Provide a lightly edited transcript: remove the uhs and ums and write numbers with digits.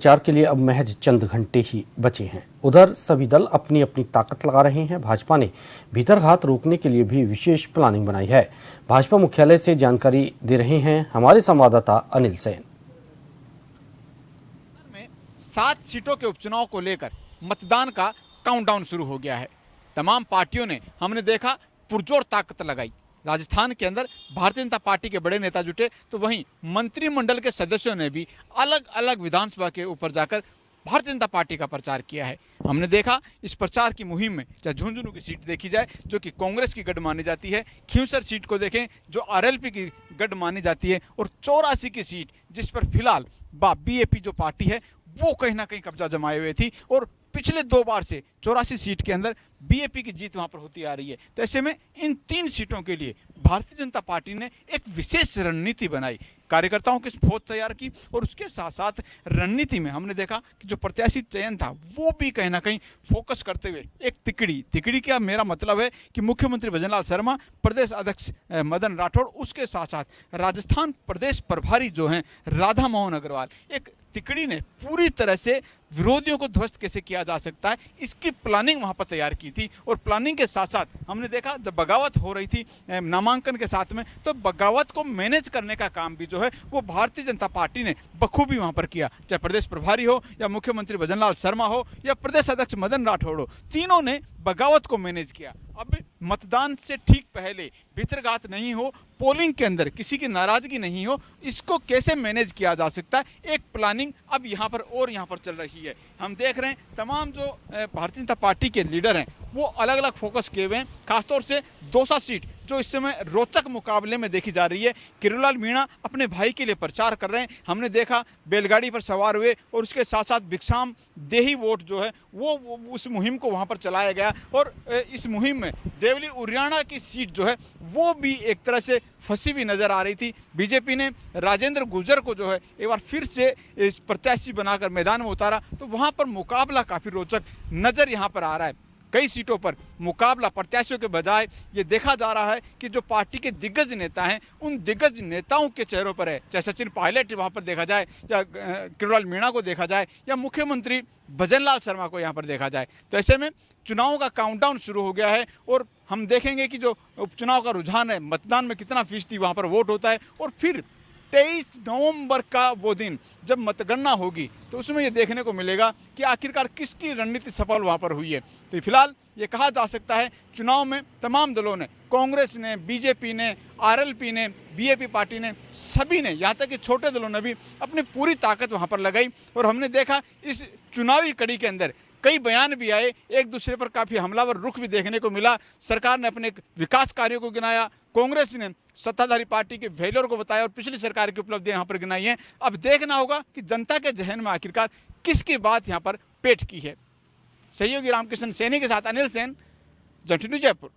प्रचार के लिए अब महज चंद घंटे ही बचे हैं। उधर सभी दल अपनी अपनी ताकत लगा रहे हैं। भाजपा ने भीतरघात रोकने के लिए भी विशेष प्लानिंग बनाई है। भाजपा मुख्यालय से जानकारी दे रहे हैं हमारे संवाददाता अनिल सेन। 7 सीटों के उपचुनाव को लेकर मतदान का काउंटडाउन शुरू हो गया है। तमाम पार्टियों ने हमने देखा पुरजोर ताकत लगाई। राजस्थान के अंदर भारतीय जनता पार्टी के बड़े नेता जुटे, तो वहीं मंत्रिमंडल के सदस्यों ने भी अलग अलग विधानसभा के ऊपर जाकर भारतीय जनता पार्टी का प्रचार किया है। हमने देखा इस प्रचार की मुहिम में चाहे झुंझुनू की सीट देखी जाए जो कि कांग्रेस की गढ़ मानी जाती है, खींवसर सीट को देखें जो आरएलपी की गढ़ मानी जाती है, और 84 की सीट जिस पर फिलहाल बीएपी जो पार्टी है वो कहीं ना कहीं कब्जा जमाए हुए थी, और पिछले 2 बार से 84 सीट के अंदर बीएपी की जीत वहां पर होती आ रही है। तो ऐसे में इन 3 सीटों के लिए भारतीय जनता पार्टी ने एक विशेष रणनीति बनाई, कार्यकर्ताओं की फौज तैयार की, और उसके साथ साथ रणनीति में हमने देखा कि जो प्रत्याशी चयन था वो भी कहीं ना कहीं फोकस करते हुए एक तिकड़ी क्या मेरा मतलब है कि मुख्यमंत्री भजनलाल शर्मा, प्रदेश अध्यक्ष मदन राठौड़, उसके साथ साथ राजस्थान प्रदेश प्रभारी जो हैं राधा मोहन अग्रवाल, एक तिकड़ी ने पूरी तरह से विरोधियों को ध्वस्त कैसे किया जा सकता है इसकी प्लानिंग वहां पर तैयार की थी। और प्लानिंग के साथ साथ हमने देखा जब बगावत हो रही थी नामांकन के साथ में, तो बगावत को मैनेज करने का काम भी जो है वो भारतीय जनता पार्टी ने बखूबी वहां पर किया। चाहे प्रदेश प्रभारी हो या मुख्यमंत्री भजनलाल शर्मा हो या प्रदेश अध्यक्ष मदन राठौड़ हो, तीनों ने बगावत को मैनेज किया। अब मतदान से ठीक पहले भीतरघात नहीं हो, पोलिंग के अंदर किसी की नाराजगी नहीं हो, इसको कैसे मैनेज किया जा सकता है, एक प्लानिंग अब यहाँ पर चल रही है। हम देख रहे हैं तमाम जो भारतीय जनता पार्टी के लीडर हैं वो अलग अलग फोकस किए हुए हैं। खासतौर से दौसा सीट जो इस समय रोचक मुकाबले में देखी जा रही है, किरोड़ीलाल मीणा अपने भाई के लिए प्रचार कर रहे हैं। हमने देखा बैलगाड़ी पर सवार हुए, और उसके साथ साथ भिक्षाम देही वोट जो है वो उस मुहिम को वहां पर चलाया गया, और इस मुहिम में देवली उरियाणा की सीट जो है वो भी एक तरह से फंसी हुई नजर आ रही थी। बीजेपी ने राजेंद्र गुर्जर को जो है एक बार फिर से इस प्रत्याशी बनाकर मैदान में उतारा, तो वहां पर मुकाबला काफी रोचक नजर यहां पर आ रहा है। कई सीटों पर मुकाबला प्रत्याशियों के बजाय ये देखा जा रहा है कि जो पार्टी के दिग्गज नेता हैं उन दिग्गज नेताओं के चेहरों पर है, चाहे सचिन पायलट वहाँ पर देखा जाए या किरोड़ीलाल मीणा को देखा जाए या मुख्यमंत्री भजनलाल शर्मा को यहाँ पर देखा जाए। तो ऐसे में चुनाव का काउंटडाउन शुरू हो गया है, और हम देखेंगे कि जो उपचुनाव का रुझान है, मतदान में कितना फीसदी वहाँ पर वोट होता है, और फिर 23 नवंबर का वो दिन जब मतगणना होगी तो उसमें ये देखने को मिलेगा कि आखिरकार किसकी रणनीति सफल वहाँ पर हुई है। तो फिलहाल ये कहा जा सकता है चुनाव में तमाम दलों ने, कांग्रेस ने, बीजेपी ने, आरएलपी ने, बीएपी पार्टी ने, सभी ने, यहाँ तक कि छोटे दलों ने भी अपनी पूरी ताकत वहाँ पर लगाई। और हमने देखा इस चुनावी कड़ी के अंदर कई बयान भी आए, एक दूसरे पर काफ़ी हमलावर रुख भी देखने को मिला। सरकार ने अपने विकास कार्यों को गिनाया, कांग्रेस ने सत्ताधारी पार्टी के फेलियर को बताया, और पिछली सरकार की उपलब्धियां यहाँ पर गिनाई हैं। अब देखना होगा कि जनता के जहन में आखिरकार किसकी बात यहाँ पर पेट की है। सहयोगी रामकृष्ण सैनी के साथ अनिल सेन, जंक्शन न्यूज़ जयपुर।